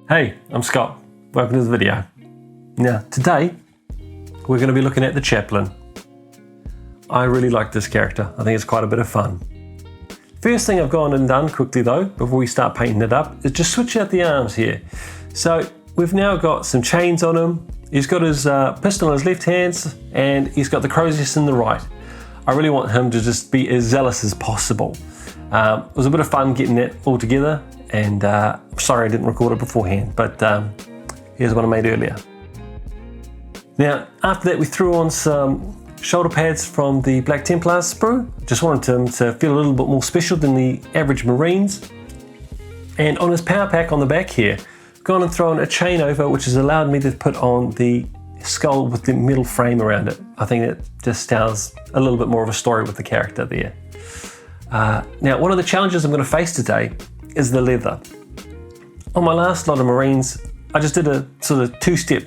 Hey, I'm Scott. Welcome to the video. Now, today we're going to be looking at the Chaplain. I really like this character. I think it's quite a bit of fun. First thing I've gone and done quickly though, before we start painting it up, is just switch out the arms here. So we've now got some chains on him. He's got his pistol in his left hand and he's got the crow's nest in the right. I really want him to just be as zealous as possible. It was a bit of fun getting that all together, and sorry I didn't record it beforehand, but here's what I made earlier. Now, after that we threw on some shoulder pads from the Black Templars sprue. Just wanted him to feel a little bit more special than the average Marines. And on his power pack on the back here, gone and thrown a chain over, which has allowed me to put on the skull with the metal frame around it. I think it just tells a little bit more of a story with the character there. Now, one of the challenges I'm going to face today is the leather. On my last lot of Marines, I just did a sort of two-step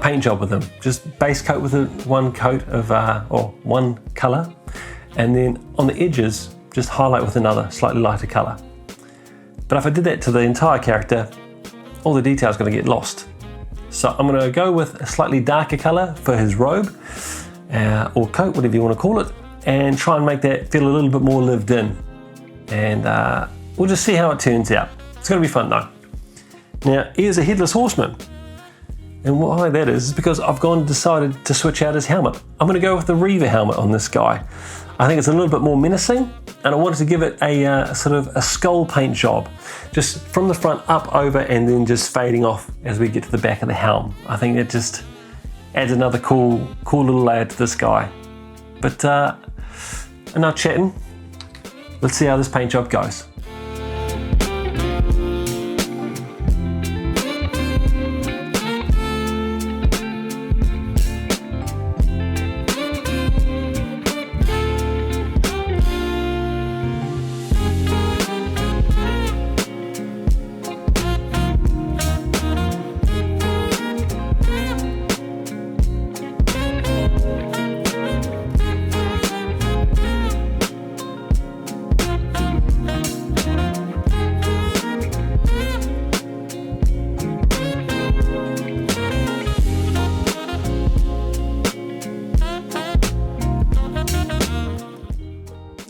paint job with them. Just base coat with one coat of, or one colour, and then on the edges, just highlight with another slightly lighter colour. But if I did that to the entire character, all the detail is going to get lost. So I'm going to go with a slightly darker colour for his robe, or coat, whatever you want to call it, and try and make that feel a little bit more lived in. And we'll just see how it turns out. It's going to be fun though. Now, here's a headless horseman. And why that is because I've decided to switch out his helmet. I'm going to go with the Reaver helmet on this guy. I think it's a little bit more menacing, and I wanted to give it a sort of a skull paint job. Just from the front up over and then just fading off as we get to the back of the helm. I think it just adds another cool little layer to this guy. But enough chatting. Let's see how this paint job goes.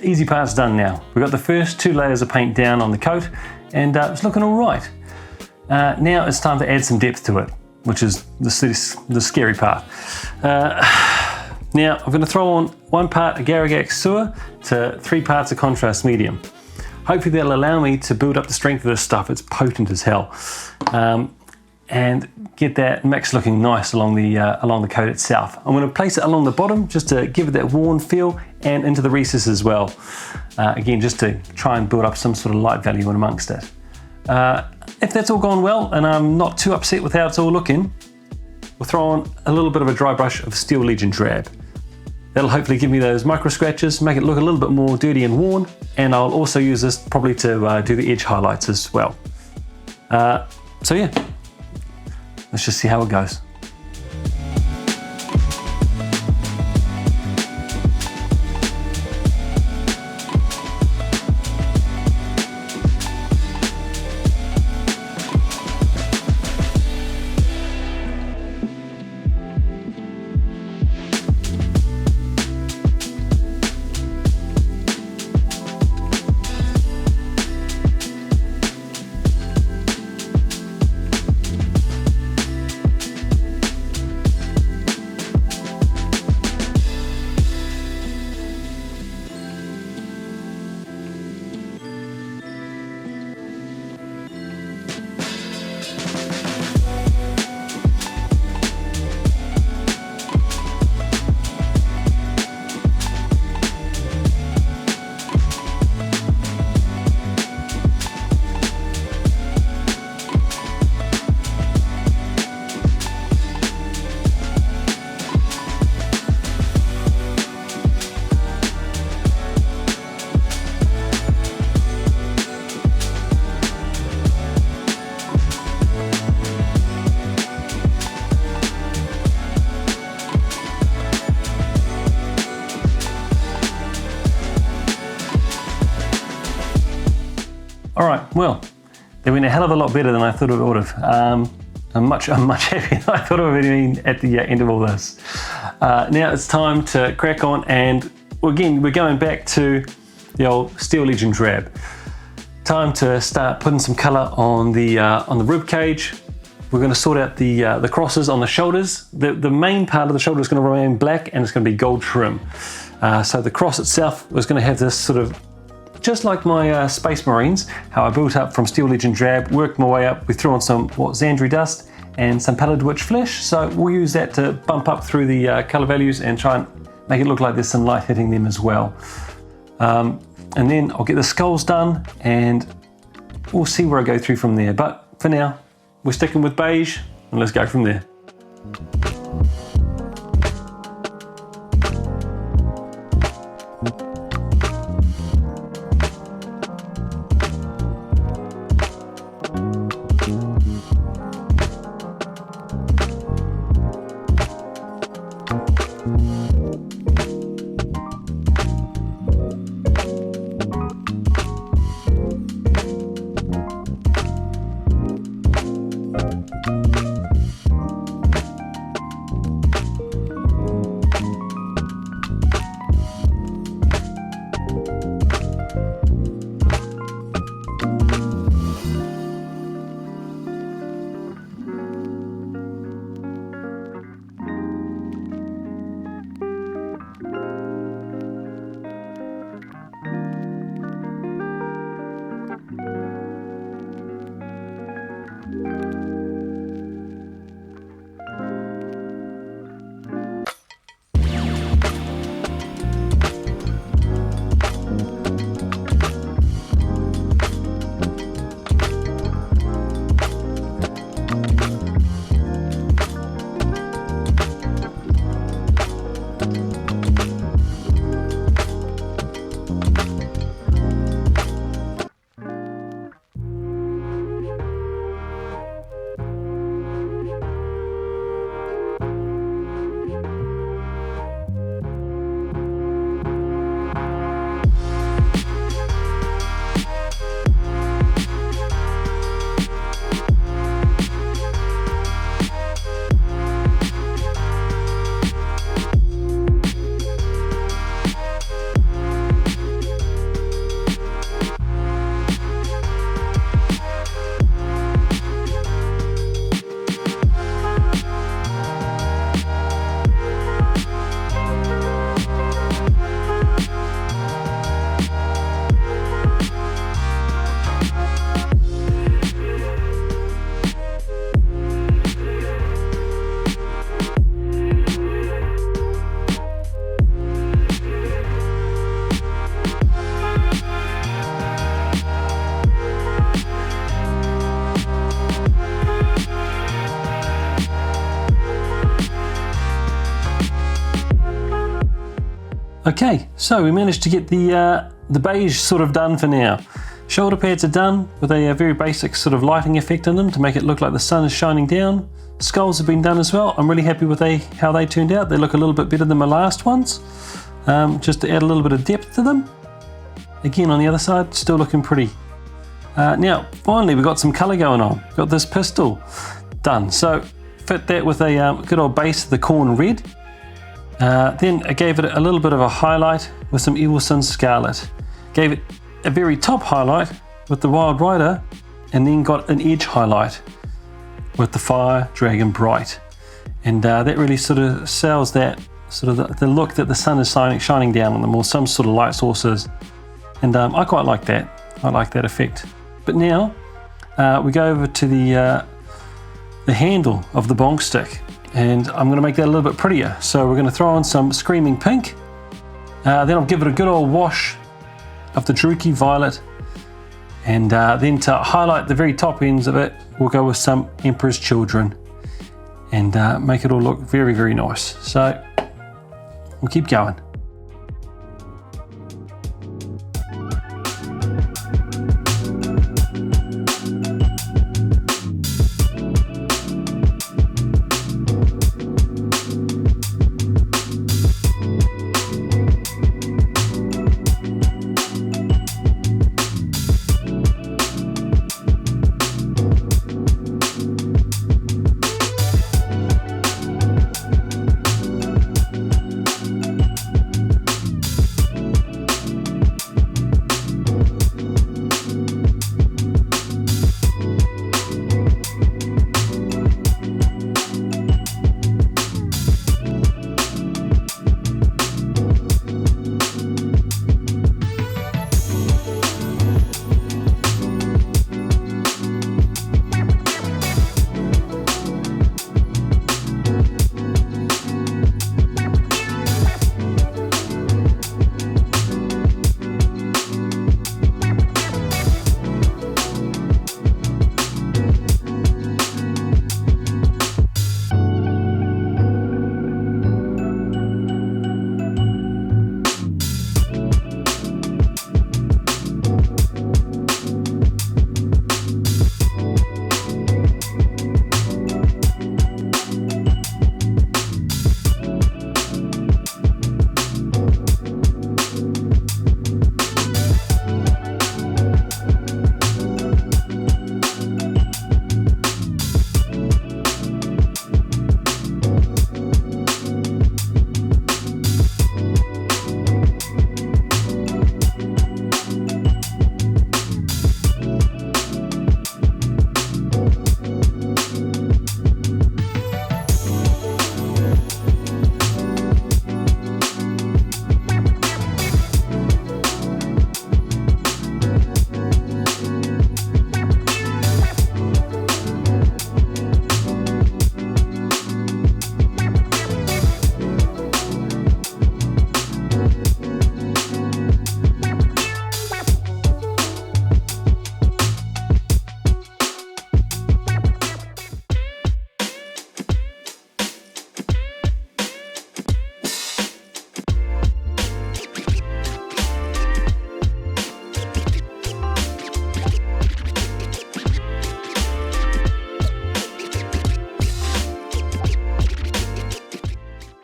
Easy part's done now. We've got the first two layers of paint down on the coat, and it's looking all right. Now it's time to add some depth to it, which is the scary part. Now I'm going to throw on 1 part Agaragak Sewer to 3 parts of Contrast Medium. Hopefully that'll allow me to build up the strength of this stuff. It's potent as hell. And get that mix looking nice along the coat itself. I'm going to place it along the bottom just to give it that worn feel, and into the recesses as well. Again, just to try and build up some sort of light value in amongst it. If that's all gone well and I'm not too upset with how it's all looking, we'll throw on a little bit of a dry brush of Steel Legion Drab. That'll hopefully give me those micro scratches, make it look a little bit more dirty and worn, and I'll also use this probably to do the edge highlights as well. So yeah. Let's just see how it goes. Alright, well, They went a hell of a lot better than I thought it would have. I'm much happier than I thought it would have been at the end of all this. Now it's time to crack on, and again, we're going back to the old Steel Legion drab. Time to start putting some colour on the rib cage. We're going to sort out the crosses on the shoulders. The main part of the shoulder is going to remain black, and it's going to be gold trim. So the cross itself was going to have this sort of, just like my Space Marines, how I built up from Steel Legion drab, worked my way up. We threw on some Xandri dust and some Pallid Witch flesh. So we'll use that to bump up through the colour values and try and make it look like there's some light hitting them as well. And then I'll get the skulls done, and we'll see where I go through from there. But for now, we're sticking with beige, and let's go from there. Okay, so we managed to get the beige sort of done for now. Shoulder pads are done with a very basic sort of lighting effect on them to make it look like the sun is shining down. Skulls have been done as well. I'm really happy with how they turned out. They look a little bit better than my last ones, just to add a little bit of depth to them. Again, on the other side, still looking pretty. Now, finally, we've got some colour going on. Got this pistol done. So, fit that with a good old base of the corn red. Then I gave it a little bit of a highlight with some Evil Sin Scarlet. Gave it a very top highlight with the Wild Rider, and then got an edge highlight with the Fire Dragon Bright. And that really sort of sells that sort of the look that the sun is shining down on them, or some sort of light sources. And I quite like that. I like that effect. But now we go over to the handle of the bong stick, and I'm going to make that a little bit prettier. So we're going to throw on some Screaming Pink. Then I'll give it a good old wash of the Druchii Violet, and then to highlight the very top ends of it, we'll go with some Emperor's Children, and make it all look very, very nice. So we'll keep going.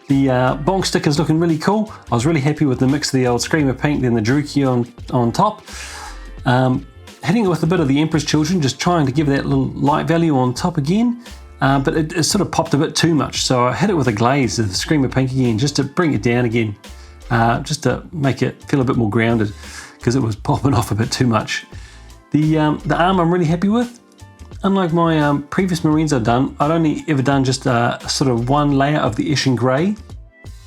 The bonk sticker is looking really cool. I was really happy with the mix of the old Screamer paint, then the Druki on top. Hitting it with a bit of the Emperor's Children, just trying to give that little light value on top again. But it sort of popped a bit too much, so I hit it with a glaze of the Screamer pink again, just to bring it down again, just to make it feel a bit more grounded, because it was popping off a bit too much. The arm I'm really happy with. Unlike my previous Marines I'd only ever done just a sort of one layer of the Eshin Grey,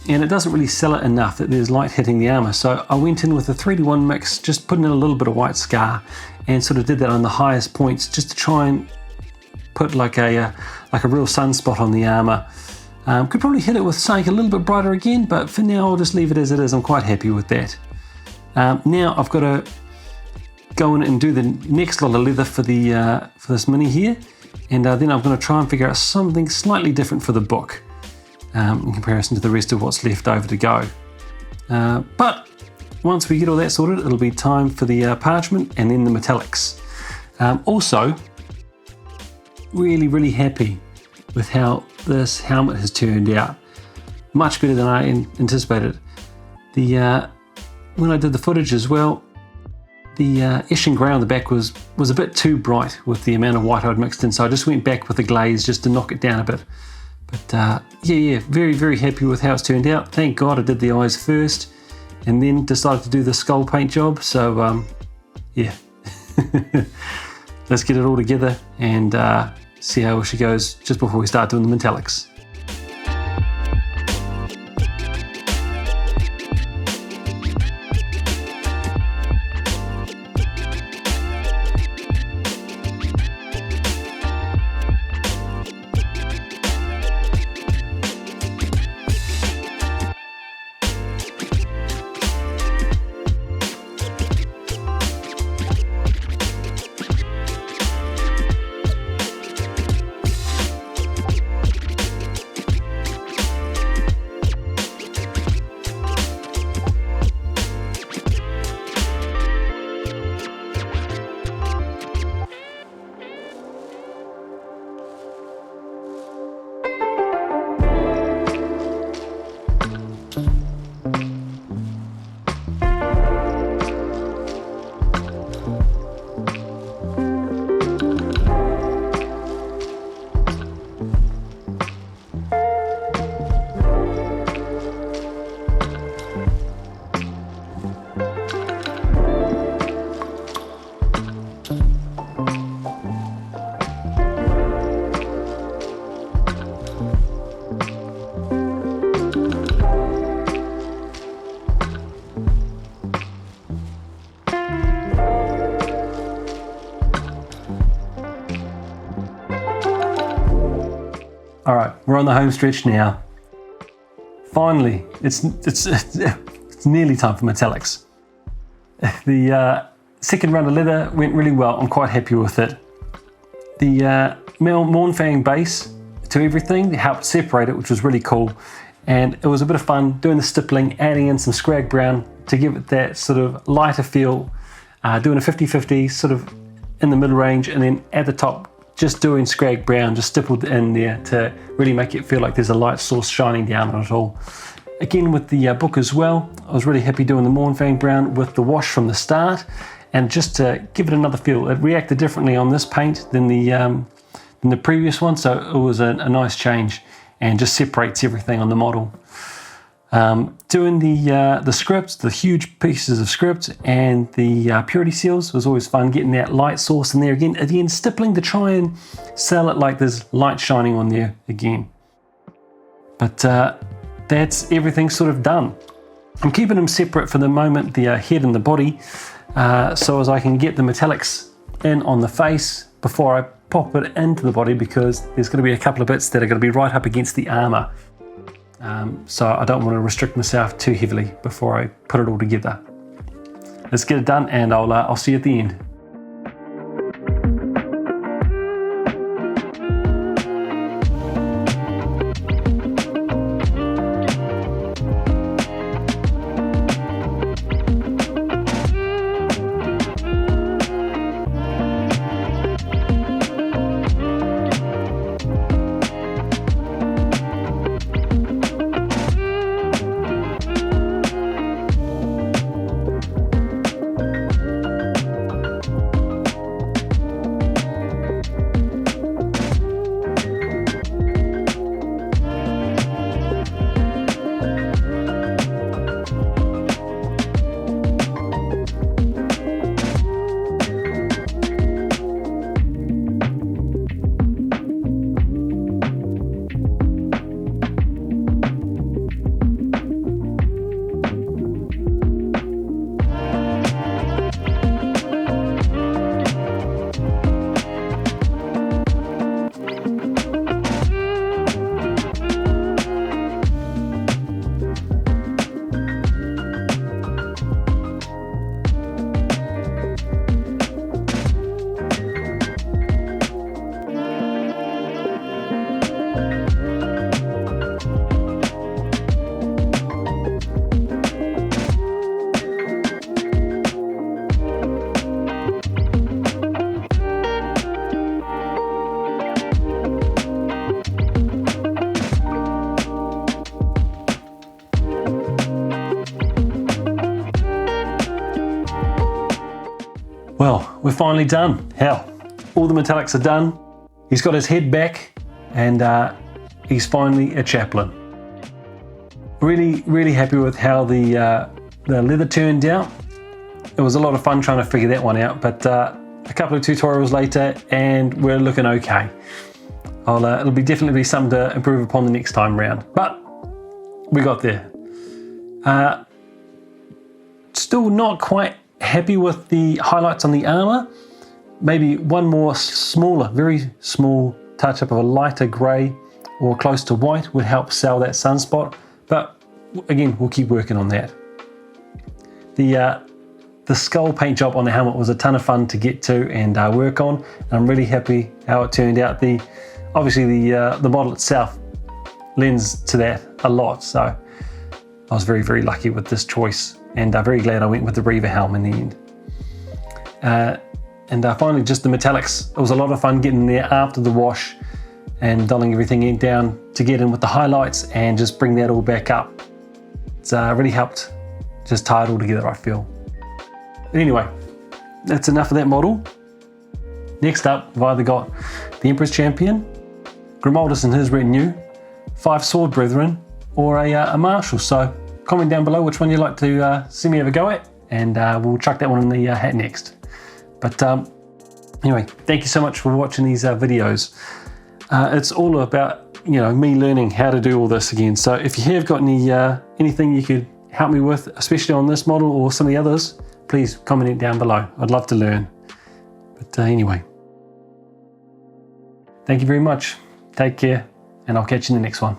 and it doesn't really sell it enough that there's light hitting the armour, so I went in with a 3-to-1 mix, just putting in a little bit of white scar, and sort of did that on the highest points, just to try and put like a real sunspot on the armour. Could probably hit it with something a little bit brighter again, but for now I'll just leave it as it is. I'm quite happy with that. Now I've got to go in and do the next lot of leather for this mini here, and then I'm going to try and figure out something slightly different for the book in comparison to the rest of what's left over to go. But once we get all that sorted, it'll be time for the parchment and then the metallics. Also, really happy with how this helmet has turned out. Much better than I anticipated. When I did the footage as well, the Eshin Grey on the back was a bit too bright with the amount of white I'd mixed in, so I just went back with the glaze just to knock it down a bit. But yeah, very happy with how it's turned out. Thank God I did the eyes first and then decided to do the skull paint job, so yeah. Let's get it all together and see how she goes just before we start doing the metallics. All right, we're on the home stretch now. Finally, it's nearly time for metallics. The second run of leather went really well. I'm quite happy with it. The Mournfang base to everything helped separate it, which was really cool. And it was a bit of fun doing the stippling, adding in some scrag brown to give it that sort of lighter feel, doing a 50-50 sort of in the middle range, and then at the top just doing scrag brown, just stippled in there to really make it feel like there's a light source shining down on it all. Again with the book as well, I was really happy doing the Mournfang brown with the wash from the start, and just to give it another feel. It reacted differently on this paint than the previous one, so it was a nice change and just separates everything on the model. Doing the scripts, the huge pieces of script, and the purity seals was always fun, getting that light source in there again. At the end, stippling to try and sell it like there's light shining on there again. But that's everything sort of done. I'm keeping them separate for the moment, the head and the body, so as I can get the metallics in on the face before I pop it into the body, because there's going to be a couple of bits that are going to be right up against the armour. So I don't want to restrict myself too heavily before I put it all together. Let's get it done, and I'll see you at the end. we're finally done. Hell, all the metallics are done. He's got his head back, and he's finally a chaplain. Really, really happy with how the leather turned out. It was a lot of fun trying to figure that one out, but a couple of tutorials later, and we're looking okay. It'll definitely be something to improve upon the next time round, but we got there. Still not quite happy with the highlights on the armor. Maybe one more smaller, very small touch up of a lighter grey or close to white would help sell that sunspot, but again, we'll keep working on that. The skull paint job on the helmet was a ton of fun to get to and work on, and I'm really happy how it turned out. Obviously the model itself lends to that a lot, so I was very, very lucky with this choice, and very glad I went with the Reaver helm in the end. And finally, just the metallics. It was a lot of fun getting there after the wash and dulling everything down to get in with the highlights and just bring that all back up. It's really helped just tie it all together, I feel. But anyway, that's enough of that model. Next up, we've either got the Emperor's Champion, Grimaldus and his retinue, 5 Sword Brethren, or a Marshal. So comment down below which one you'd like to see me have a go at, and we'll chuck that one in the hat next. But anyway, thank you so much for watching these videos. It's all about me learning how to do all this again. So if you have got anything you could help me with, especially on this model or some of the others, please comment it down below. I'd love to learn. But anyway, thank you very much. Take care, and I'll catch you in the next one.